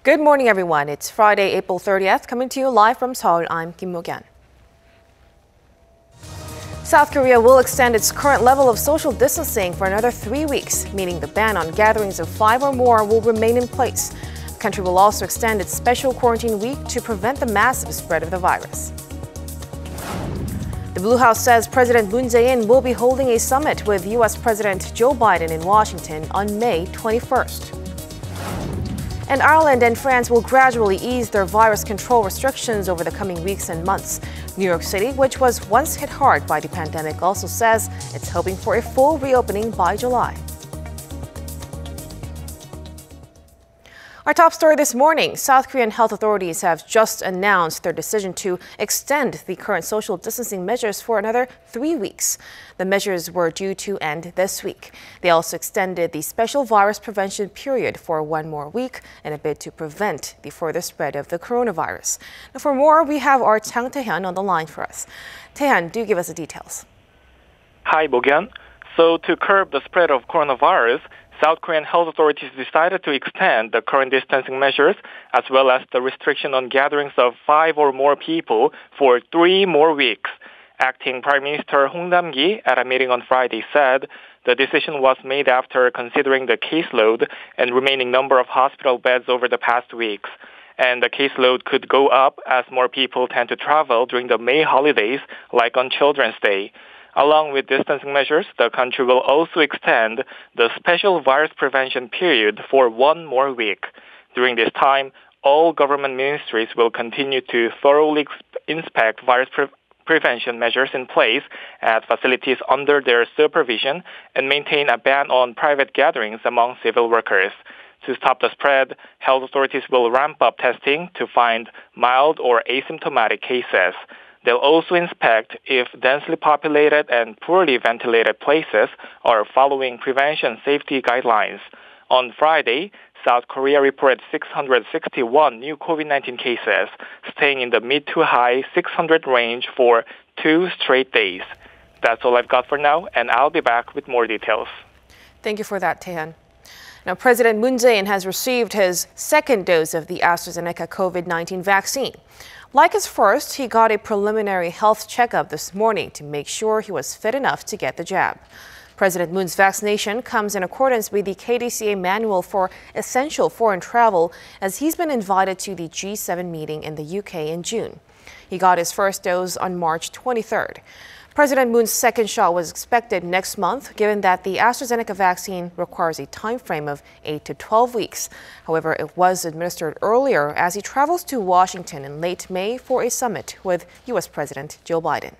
Good morning, everyone. It's Friday, April 30th, coming to you live from Seoul. I'm Kim Mo-kyan. South Korea will extend its current level of social distancing for another 3 weeks, meaning the ban on gatherings of 5 or more will remain in place. The country will also extend its special quarantine week to prevent the massive spread of the virus. The Blue House says President Moon Jae-in will be holding a summit with U.S. President Joe Biden in Washington on May 21st. And Ireland and France will gradually ease their virus control restrictions over the coming weeks and months. New York City, which was once hit hard by the pandemic, also says it's hoping for a full reopening by July. Our top story this morning, South Korean health authorities have just announced their decision to extend the current social distancing measures for another 3 weeks. The measures were due to end this week. They also extended the special virus prevention period for 1 more week in a bid to prevent the further spread of the coronavirus. Now, for more, we have our Chang Tae-hyun on the line for us. Tae-hyun, do give us the details. Hi, Bo-kyan. So to curb the spread of coronavirus, South Korean health authorities decided to extend the current distancing measures as well as the restriction on gatherings of 5 or more people for 3 more weeks. Acting Prime Minister Hong Nam-gi at a meeting on Friday said the decision was made after considering the caseload and remaining number of hospital beds over the past weeks. And the caseload could go up as more people tend to travel during the May holidays, like on Children's Day. Along with distancing measures, the country will also extend the special virus prevention period for 1 more week. During this time, all government ministries will continue to thoroughly inspect virus prevention measures in place at facilities under their supervision and maintain a ban on private gatherings among civil workers. To stop the spread, health authorities will ramp up testing to find mild or asymptomatic cases. They'll also inspect if densely populated and poorly ventilated places are following prevention safety guidelines. On Friday, South Korea reported 661 new COVID-19 cases, staying in the mid to high 600 range for 2 straight days. That's all I've got for now, and I'll be back with more details. Thank you for that, Tae-hyun. Now, President Moon Jae-in has received his second dose of the AstraZeneca COVID-19 vaccine. Like his first, he got a preliminary health checkup this morning to make sure he was fit enough to get the jab. President Moon's vaccination comes in accordance with the KDCA manual for essential foreign travel, as he's been invited to the G7 meeting in the UK in June. He got his first dose on March 23rd. President Moon's second shot was expected next month, given that the AstraZeneca vaccine requires a time frame of 8 to 12 weeks. However, it was administered earlier as he travels to Washington in late May for a summit with U.S. President Joe Biden.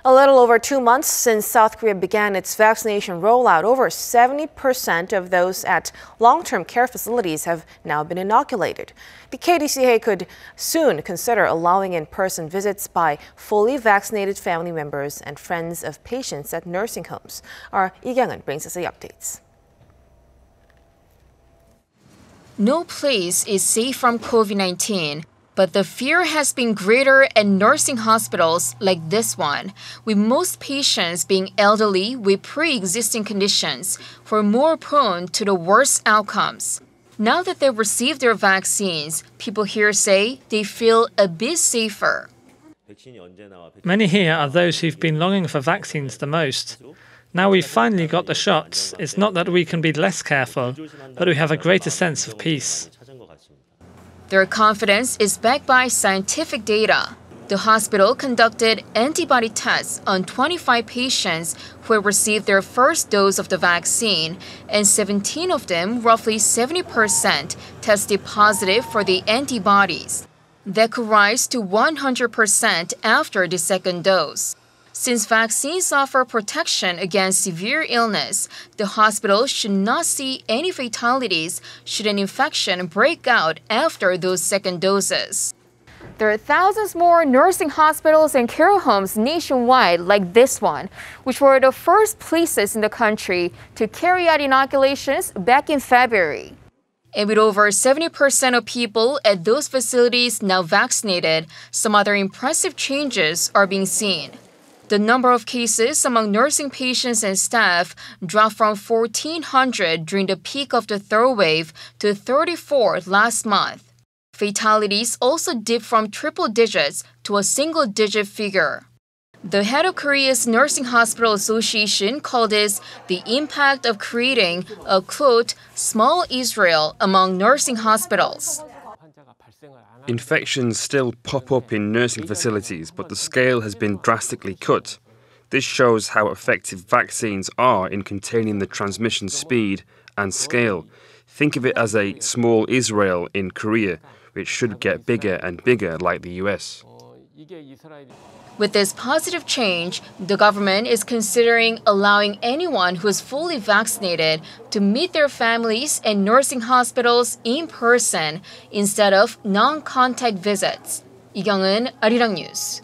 A little over 2 months since South Korea began its vaccination rollout, over 70% of those at long-term care facilities have now been inoculated. The KDCA could soon consider allowing in-person visits by fully vaccinated family members and friends of patients at nursing homes. Our Lee Kyung-eun brings us the updates. No place is safe from COVID-19. But the fear has been greater at nursing hospitals like this one, with most patients being elderly with pre-existing conditions who are more prone to the worst outcomes. Now that they've received their vaccines, people here say they feel a bit safer. Many here are those who've been longing for vaccines the most. Now we've finally got the shots. It's not that we can be less careful, but we have a greater sense of peace. Their confidence is backed by scientific data. The hospital conducted antibody tests on 25 patients who had received their first dose of the vaccine, and 17 of them, roughly 70%, tested positive for the antibodies. That could rise to 100% after the second dose. Since vaccines offer protection against severe illness, the hospital should not see any fatalities should an infection break out after those second doses. There are thousands more nursing hospitals and care homes nationwide like this one, which were the first places in the country to carry out inoculations back in February. And with over 70% of people at those facilities now vaccinated, some other impressive changes are being seen. The number of cases among nursing patients and staff dropped from 1,400 during the peak of the third wave to 34 last month. Fatalities also dipped from triple digits to a single-digit figure. The head of Korea's Nursing Hospital Association called this the impact of creating a, quote, small Israel among nursing hospitals. Infections still pop up in nursing facilities, but the scale has been drastically cut. This shows how effective vaccines are in containing the transmission speed and scale. Think of it as a small Israel in Korea, which should get bigger and bigger like the US. With this positive change, the government is considering allowing anyone who is fully vaccinated to meet their families in nursing hospitals in person instead of non-contact visits. 이경은, Arirang News.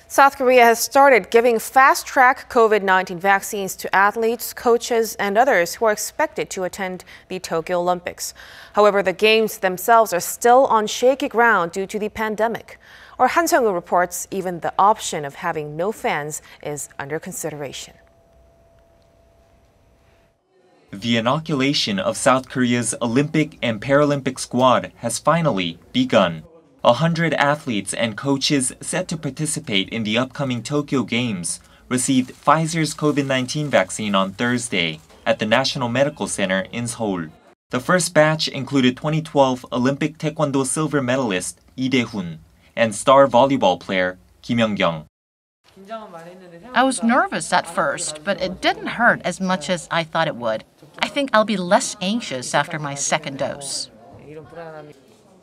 South Korea has started giving fast-track COVID-19 vaccines to athletes, coaches, and others who are expected to attend the Tokyo Olympics. However, the games themselves are still on shaky ground due to the pandemic. Our Han Seung-woo reports even the option of having no fans is under consideration. The inoculation of South Korea's Olympic and Paralympic squad has finally begun. 100 athletes and coaches set to participate in the upcoming Tokyo Games received Pfizer's COVID-19 vaccine on Thursday at the National Medical Center in Seoul. The first batch included 2012 Olympic Taekwondo silver medalist Lee Dae-hun and star volleyball player Kim Young-kyung. I was nervous at first, but it didn't hurt as much as I thought it would. I think I'll be less anxious after my second dose.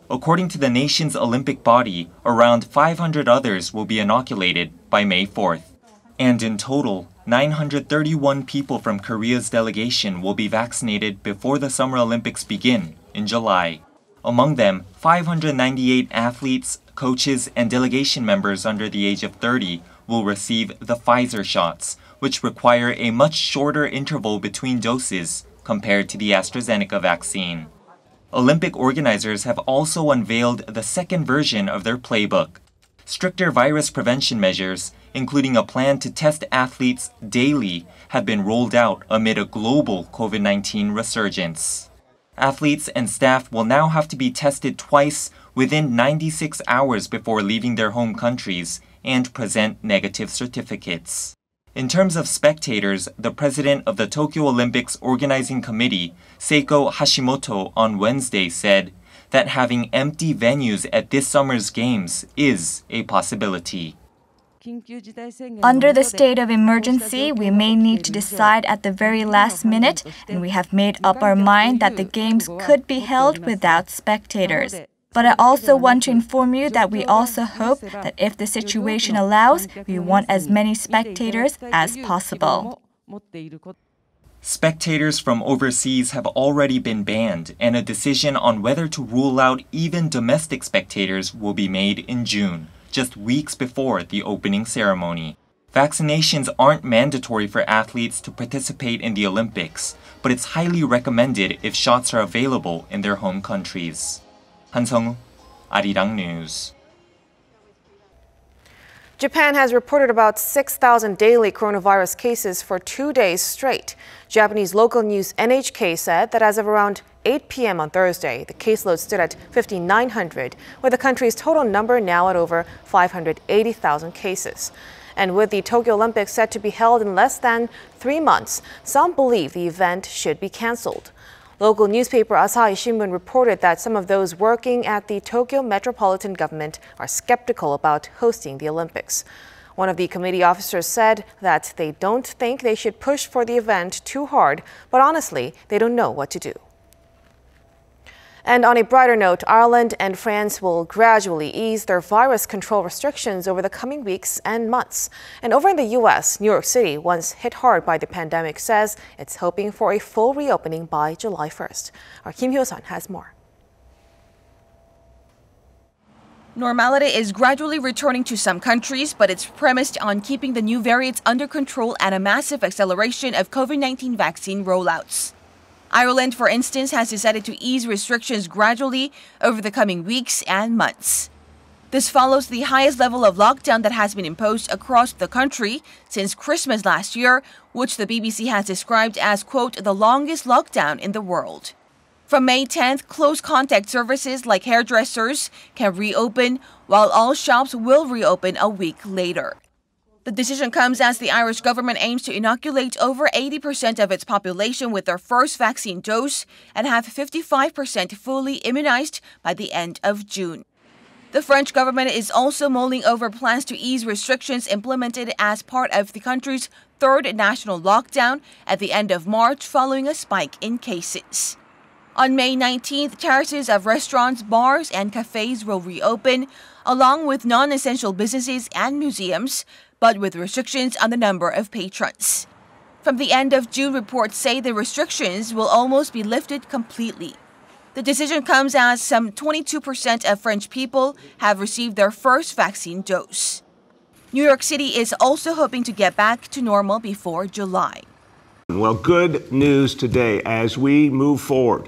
According to the nation's Olympic body, around 500 others will be inoculated by May 4th. And in total, 931 people from Korea's delegation will be vaccinated before the Summer Olympics begin in July. Among them, 598 athletes, coaches, and delegation members under the age of 30 will receive the Pfizer shots, which require a much shorter interval between doses compared to the AstraZeneca vaccine. Olympic organizers have also unveiled the second version of their playbook. Stricter virus prevention measures, including a plan to test athletes daily, have been rolled out amid a global COVID-19 resurgence. Athletes and staff will now have to be tested twice within 96 hours before leaving their home countries and present negative certificates. In terms of spectators, the president of the Tokyo Olympics Organizing Committee, Seiko Hashimoto, on Wednesday said that having empty venues at this summer's games is a possibility. Under the state of emergency, we may need to decide at the very last minute, and we have made up our mind that the games could be held without spectators. But I also want to inform you that we also hope that if the situation allows, we want as many spectators as possible. Spectators from overseas have already been banned, and a decision on whether to rule out even domestic spectators will be made in June, just weeks before the opening ceremony. Vaccinations aren't mandatory for athletes to participate in the Olympics, but it's highly recommended if shots are available in their home countries. Han Seung-woo, Arirang News. Japan has reported about 6,000 daily coronavirus cases for 2 days straight. Japanese local news NHK said that as of around 8 p.m. on Thursday, the caseload stood at 5,900, with the country's total number now at over 580,000 cases. And with the Tokyo Olympics set to be held in less than 3 months, some believe the event should be canceled. Local newspaper Asahi Shimbun reported that some of those working at the Tokyo Metropolitan Government are skeptical about hosting the Olympics. One of the committee officers said that they don't think they should push for the event too hard, but honestly, they don't know what to do. And on a brighter note, Ireland and France will gradually ease their virus control restrictions over the coming weeks and months. And over in the U.S., New York City, once hit hard by the pandemic, says it's hoping for a full reopening by July 1st. Our Kim Hyo-sun has more. Normality is gradually returning to some countries, but it's premised on keeping the new variants under control and a massive acceleration of COVID-19 vaccine rollouts. Ireland, for instance, has decided to ease restrictions gradually over the coming weeks and months. This follows the highest level of lockdown that has been imposed across the country since Christmas last year, which the BBC has described as, quote, the longest lockdown in the world. From May 10th, close contact services like hairdressers can reopen, while all shops will reopen a week later. The decision comes as the Irish government aims to inoculate over 80% of its population with their first vaccine dose and have 55% fully immunized by the end of June. The French government is also mulling over plans to ease restrictions implemented as part of the country's third national lockdown at the end of March following a spike in cases. On May 19th, terraces of restaurants, bars, and cafes will reopen, along with non-essential businesses and museums, but with restrictions on the number of patrons. From the end of June, reports say the restrictions will almost be lifted completely. The decision comes as some 22% of French people have received their first vaccine dose. New York City is also hoping to get back to normal before July. Well, good news today as we move forward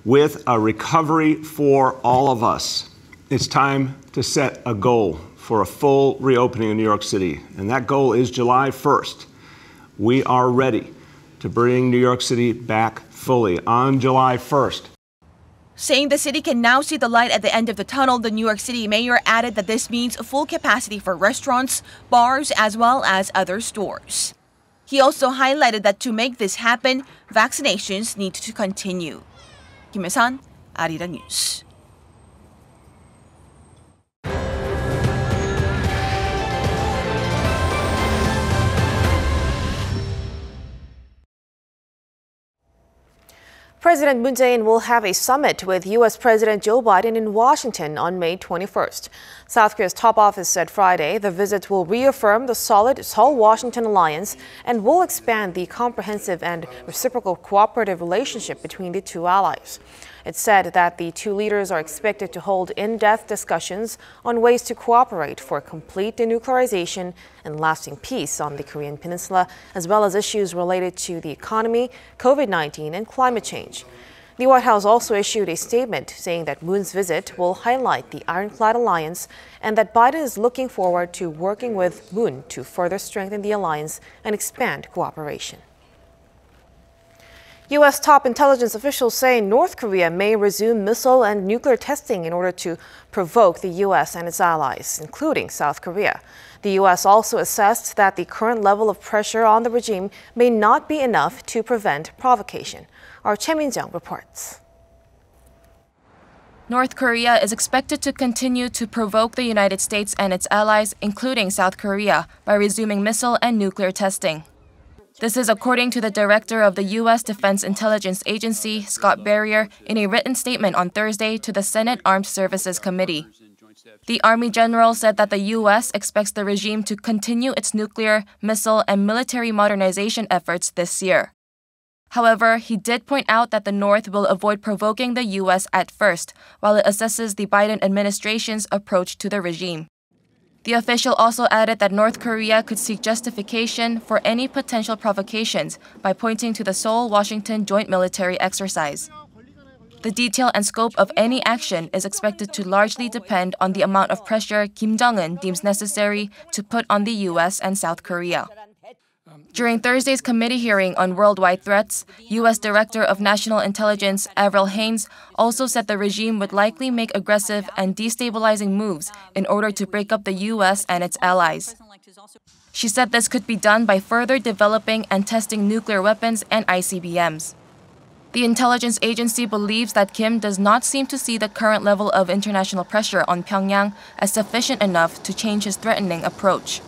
with a recovery for all of us. It's time to set a goal for a full reopening in New York City, and that goal is July 1st. We are ready to bring New York City back fully on July 1st. Saying the city can now see the light at the end of the tunnel, the New York City mayor added that this means full capacity for restaurants, bars, as well as other stores. He also highlighted that to make this happen, vaccinations need to continue. Kim Hye-san, Arirang News. President Moon Jae-in will have a summit with U.S. President Joe Biden in Washington on May 21st. South Korea's top office said Friday the visit will reaffirm the solid Seoul-Washington alliance and will expand the comprehensive and reciprocal cooperative relationship between the two allies. It said that the two leaders are expected to hold in-depth discussions on ways to cooperate for complete denuclearization and lasting peace on the Korean peninsula, as well as issues related to the economy, COVID-19, and climate change. The White House also issued a statement saying that Moon's visit will highlight the ironclad alliance and that Biden is looking forward to working with Moon to further strengthen the alliance and expand cooperation. U.S. top intelligence officials say North Korea may resume missile and nuclear testing in order to provoke the U.S. and its allies, including South Korea. The U.S. also assessed that the current level of pressure on the regime may not be enough to prevent provocation. Our Choi Min-jung reports. North Korea is expected to continue to provoke the United States and its allies, including South Korea, by resuming missile and nuclear testing. This is according to the director of the U.S. Defense Intelligence Agency, Scott Barrier, in a written statement on Thursday to the Senate Armed Services Committee. The Army general said that the U.S. expects the regime to continue its nuclear, missile, and military modernization efforts this year. However, he did point out that the North will avoid provoking the U.S. at first, while it assesses the Biden administration's approach to the regime. The official also added that North Korea could seek justification for any potential provocations by pointing to the Seoul-Washington joint military exercise. The detail and scope of any action is expected to largely depend on the amount of pressure Kim Jong-un deems necessary to put on the U.S. and South Korea. During Thursday's committee hearing on worldwide threats, U.S. Director of National Intelligence Avril Haines also said the regime would likely make aggressive and destabilizing moves in order to break up the U.S. and its allies. She said this could be done by further developing and testing nuclear weapons and ICBMs. The intelligence agency believes that Kim does not seem to see the current level of international pressure on Pyongyang as sufficient enough to change his threatening approach.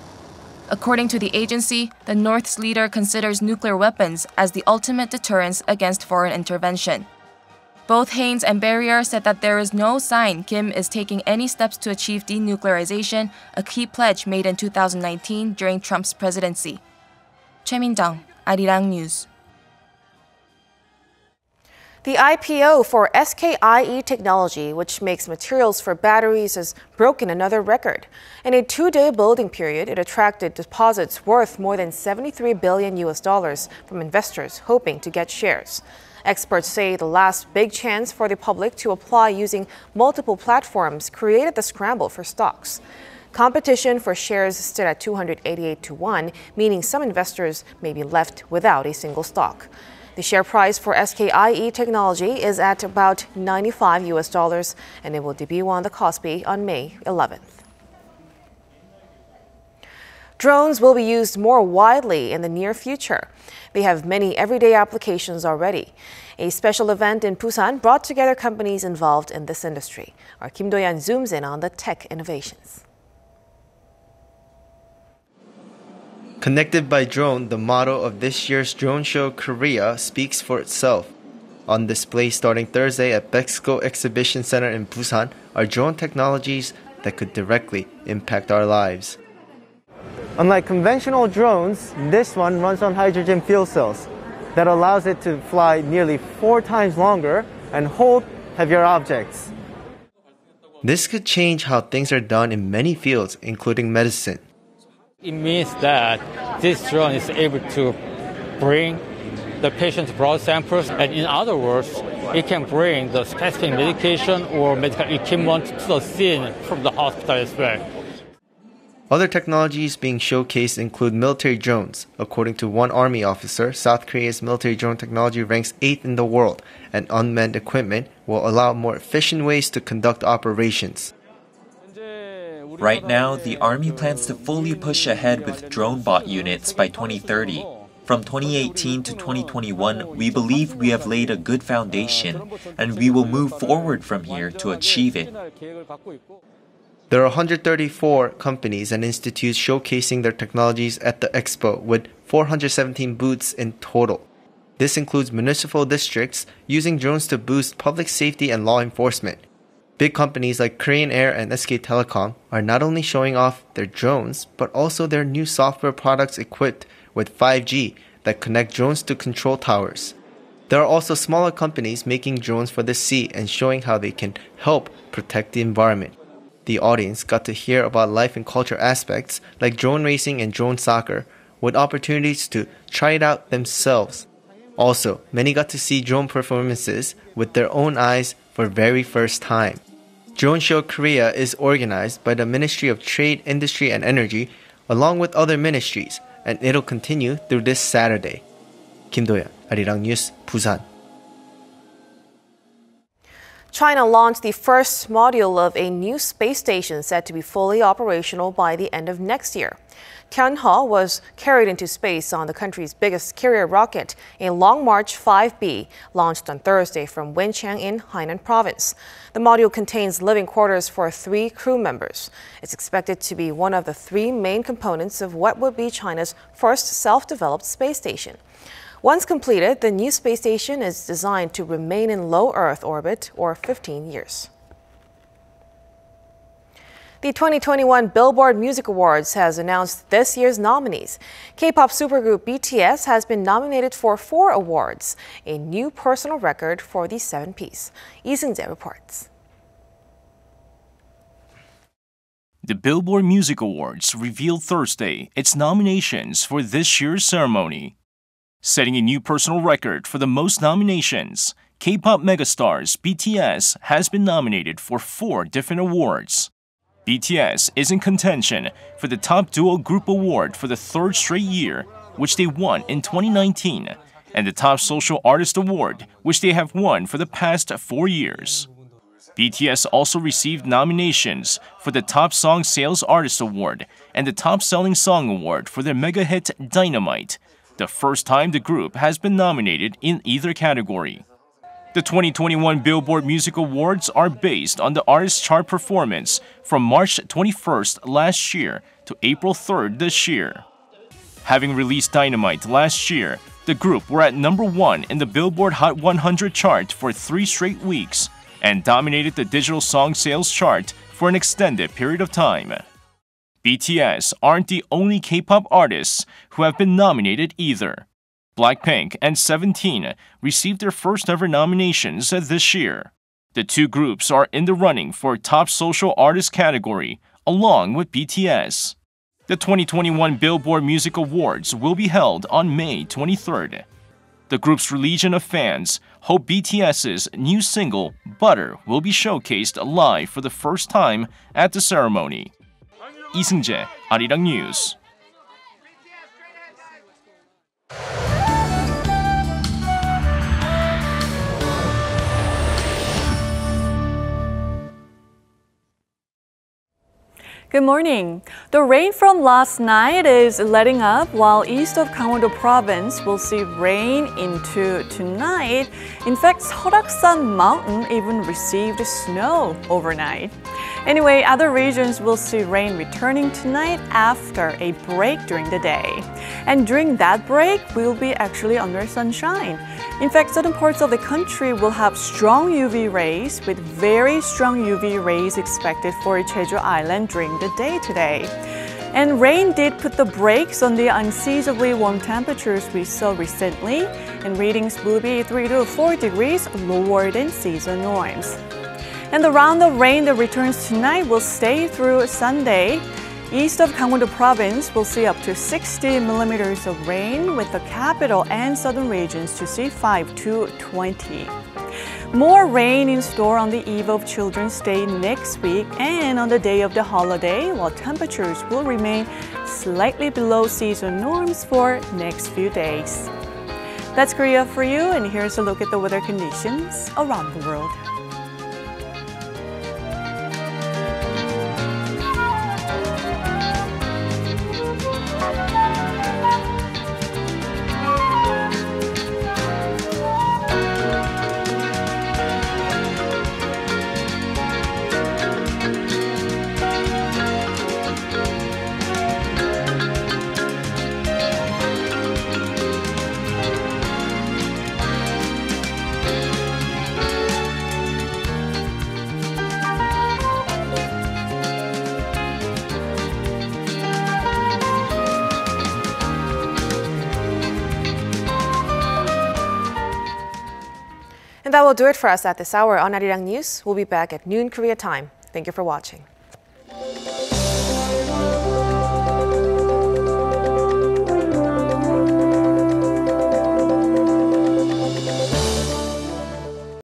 According to the agency, the North's leader considers nuclear weapons as the ultimate deterrence against foreign intervention. Both Haines and Barrier said that there is no sign Kim is taking any steps to achieve denuclearization, a key pledge made in 2019 during Trump's presidency. Choi Min-jung, Arirang News. The IPO for SKIE Technology, which makes materials for batteries, has broken another record. In a two-day building period, it attracted deposits worth more than $73 billion from investors hoping to get shares. Experts say the last big chance for the public to apply using multiple platforms created the scramble for stocks. Competition for shares stood at 288 to 1, meaning some investors may be left without a single stock. The share price for SKIE Technology is at about $95 and it will debut on the Kospi on May 11th. Drones will be used more widely in the near future. They have many everyday applications already. A special event in Busan brought together companies involved in this industry. Our Kim Do-yeon zooms in on the tech innovations. Connected by Drone, the motto of this year's Drone Show Korea speaks for itself. On display starting Thursday at Bexco Exhibition Center in Busan are drone technologies that could directly impact our lives. Unlike conventional drones, this one runs on hydrogen fuel cells that allows it to fly nearly 4 times longer and hold heavier objects. This could change how things are done in many fields, including medicine. It means that this drone is able to bring the patient's blood samples, and in other words, it can bring the specific medication or medical equipment to the scene from the hospital as well. Other technologies being showcased include military drones. According to one army officer, South Korea's military drone technology ranks 8th in the world, and unmanned equipment will allow more efficient ways to conduct operations. Right now, the Army plans to fully push ahead with drone bot units by 2030. From 2018 to 2021, we believe we have laid a good foundation, and we will move forward from here to achieve it. There are 134 companies and institutes showcasing their technologies at the expo, with 417 booths in total. This includes municipal districts using drones to boost public safety and law enforcement. Big companies like Korean Air and SK Telecom are not only showing off their drones, but also their new software products equipped with 5G that connect drones to control towers. There are also smaller companies making drones for the sea and showing how they can help protect the environment. The audience got to hear about life and culture aspects like drone racing and drone soccer, with opportunities to try it out themselves. Also, many got to see drone performances with their own eyes for the very first time. Drone Show Korea is organized by the Ministry of Trade, Industry and Energy, along with other ministries, and it'll continue through this Saturday. Kim Do-yeon, Arirang News, Busan. China launched the first module of a new space station set to be fully operational by the end of next year. Tianhe was carried into space on the country's biggest carrier rocket, a Long March 5B, launched on Thursday from Wenchang in Hainan province. The module contains living quarters for 3 crew members. It's expected to be one of the 3 main components of what would be China's first self-developed space station. Once completed, the new space station is designed to remain in low Earth orbit for 15 years. The 2021 Billboard Music Awards has announced this year's nominees. K-pop supergroup BTS has been nominated for 4 awards, a new personal record for the 7-piece. Lee Seung-jae reports. The Billboard Music Awards revealed Thursday its nominations for this year's ceremony. Setting a new personal record for the most nominations, K-pop megastars BTS has been nominated for 4 different awards. BTS is in contention for the Top Duo Group Award for the 3rd straight year, which they won in 2019, and the Top Social Artist Award, which they have won for the past 4 years. BTS also received nominations for the Top Song Sales Artist Award and the Top Selling Song Award for their mega hit Dynamite, the first time the group has been nominated in either category. The 2021 Billboard Music Awards are based on the artist chart performance from March 21st last year to April 3rd this year. Having released Dynamite last year, the group were at number 1 in the Billboard Hot 100 chart for 3 straight weeks and dominated the digital song sales chart for an extended period of time. BTS aren't the only K-pop artists who have been nominated either. Blackpink and 17 received their first ever nominations this year. The 2 groups are in the running for Top Social Artist category, along with BTS. The 2021 Billboard Music Awards will be held on May 23rd. The group's legion of fans hope BTS's new single, Butter, will be showcased live for the first time at the ceremony. 이승재, Arirang News. Good morning. The rain from last night is letting up while east of Gangwon-do province will see rain into tonight. In fact, Seoraksan Mountain even received snow overnight. Anyway, other regions will see rain returning tonight after a break during the day. And during that break, we'll be actually under sunshine. In fact, certain parts of the country will have strong UV rays with very strong UV rays expected for Jeju Island during the day today. And rain did put the brakes on the unseasonably warm temperatures we saw recently, and readings will be 3 to 4 degrees lower than season norms. And the round of rain that returns tonight will stay through Sunday. East of Gangwon-do province will see up to 60 millimeters of rain, with the capital and southern regions to see 5 to 20. More rain in store on the eve of Children's Day next week and on the day of the holiday, while temperatures will remain slightly below season norms for next few days. That's Korea for you, and here's a look at the weather conditions around the world. And that will do it for us at this hour on Arirang News. We'll be back at noon Korea time. Thank you for watching.